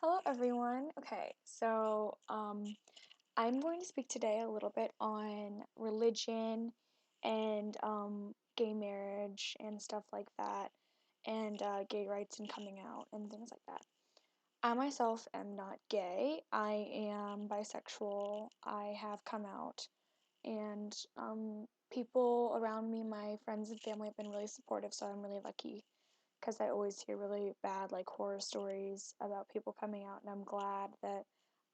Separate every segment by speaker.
Speaker 1: Hello, everyone. Okay, I'm going to speak today a little bit on religion and gay marriage and stuff like that, and gay rights and coming out and things like that. I myself am not gay. I am bisexual. I have come out, and people around me, my friends and family, have been really supportive, so I'm really lucky because I always hear really bad, like horror stories about people coming out, and I'm glad that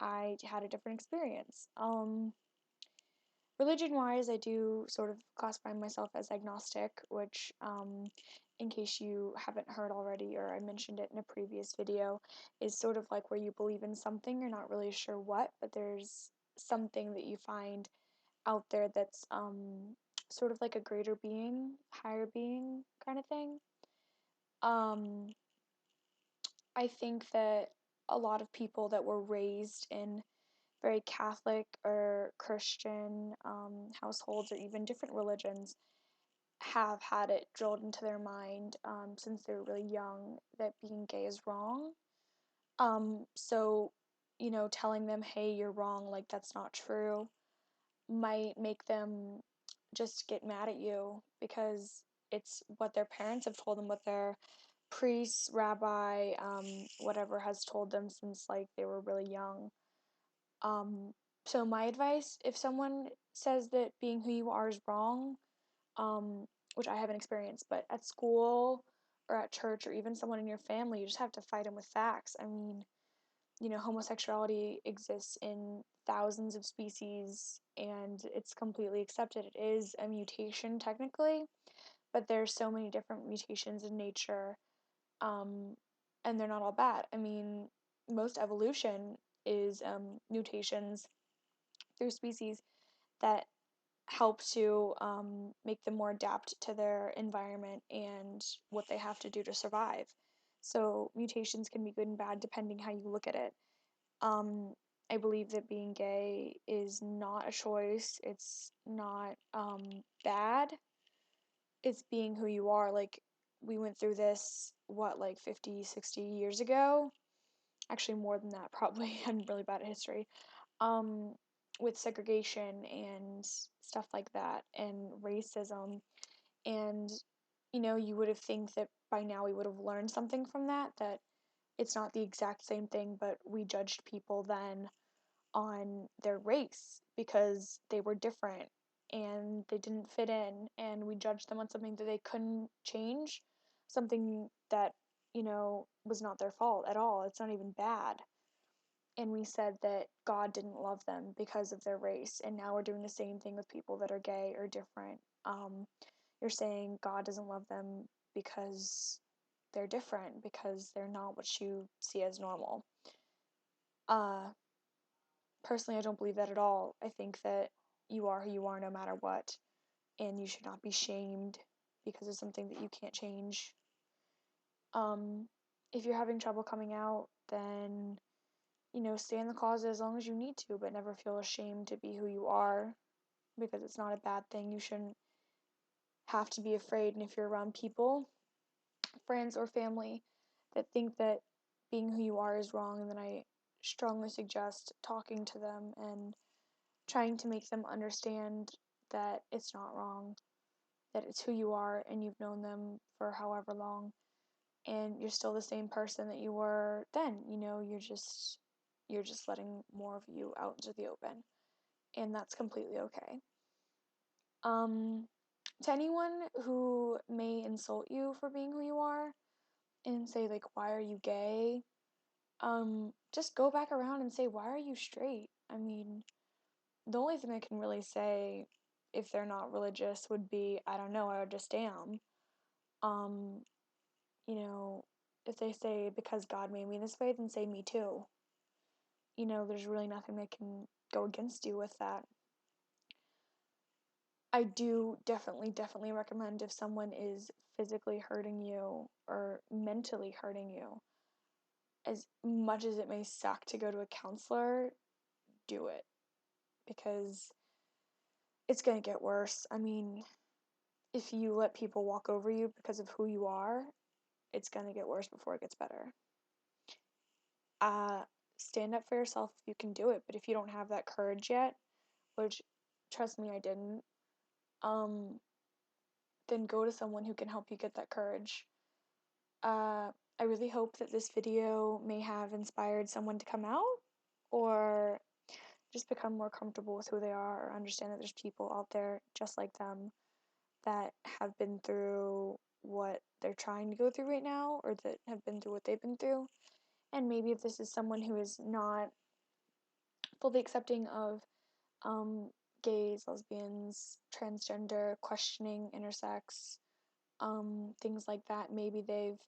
Speaker 1: I had a different experience. Religion wise, I do sort of classify myself as agnostic, which, in case you haven't heard already or I mentioned it in a previous video, is sort of like where you believe in something, you're not really sure what, but there's something that you find out there that's sort of like a greater being, higher being kind of thing. Um, I think that a lot of people that were raised in very Catholic or Christian households or even different religions have had it drilled into their mind since they were really young that being gay is wrong. So, telling them, hey, you're wrong, like that's not true, might make them just get mad at you because it's what their parents have told them, what their priest, rabbi, whatever has told them since like they were really young. Um, so my advice, if someone says that being who you are is wrong, um, which I haven't experienced, but at school or at church or even someone in your family, you just have to fight them with facts. I mean, homosexuality exists in thousands of species and it's completely accepted. It is a mutation technically, but there's so many different mutations in nature, um, and they're not all bad. I mean, most evolution is mutations through species that help to make them more adapt to their environment and what they have to do to survive. So mutations can be good and bad depending how you look at it. Um, I believe that being gay is not a choice. It's not bad. It's being who you are. Like, we went through this, what, like 50, 60 years ago? Actually, more than that, probably. I'm really bad at history. Um, with segregation and stuff like that, and racism. And, you would have think that by now we would have learned something from that, that it's not the exact same thing, but we judged people then on their race because they were different and they didn't fit in, and we judged them on something that they couldn't change, something that, was not their fault at all. It's not even bad. And we said that God didn't love them because of their race, and now we're doing the same thing with people that are gay or different. You're saying God doesn't love them because they're different, because they're not what you see as normal. Uh, Personally, I don't believe that at all. I think that you are who you are no matter what, and you should not be shamed because of something that you can't change. Um, if you're having trouble coming out, then, stay in the closet as long as you need to, but never feel ashamed to be who you are because it's not a bad thing. You shouldn't have to be afraid. And if you're around people, friends, or family that think that being who you are is wrong, then I strongly suggest talking to them and trying to make them understand that it's not wrong, that it's who you are and you've known them for however long and you're still the same person that you were then. You're just letting more of you out into the open, and that's completely okay. Um to anyone who may insult you for being who you are and say like why are you gay? Just go back around and say why are you straight? I mean, the only thing I can really say if they're not religious would be, I don't know, I just am. Um, you know, if they say because God made me this way, then say me too. There's really nothing that can go against you with that. I do definitely, definitely recommend if someone is physically hurting you or mentally hurting you, as much as it may suck to go to a counselor, do it because it's going to get worse. I mean, if you let people walk over you because of who you are, it's going to get worse before it gets better. uh, stand up for yourself if you can do it. But if you don't have that courage yet, which trust me, I didn't, um, then go to someone who can help you get that courage. I really hope that this video may have inspired someone to come out or just become more comfortable with who they are or understand that there's people out there just like them that have been through what they're trying to go through right now or that have been through what they've been through. And maybe if this is someone who is not fully accepting of um, gays, lesbians, transgender, questioning intersex, things like that, maybe they've,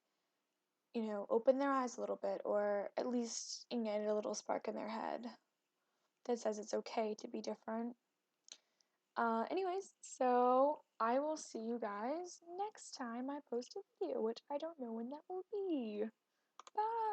Speaker 1: opened their eyes a little bit or at least ignited a little spark in their head that says it's okay to be different. Anyways, so I will see you guys next time I post a video, which I don't know when that will be. Bye!